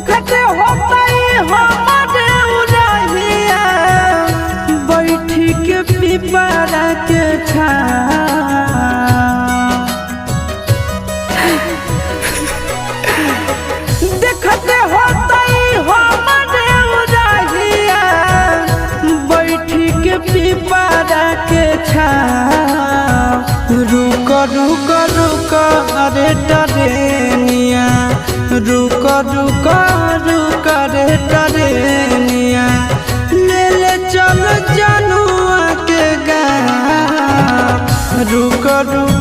देखते होता हमारे उड़हिया बैठी के पिपरा के देखते होता हमारे उड़हिया बैठी के पिपरा के रुक रुक रुक अरे टरेनिया रुक रुक रुक रे टरेनिया ले ले चल जनुआ के गाँव रुक रुक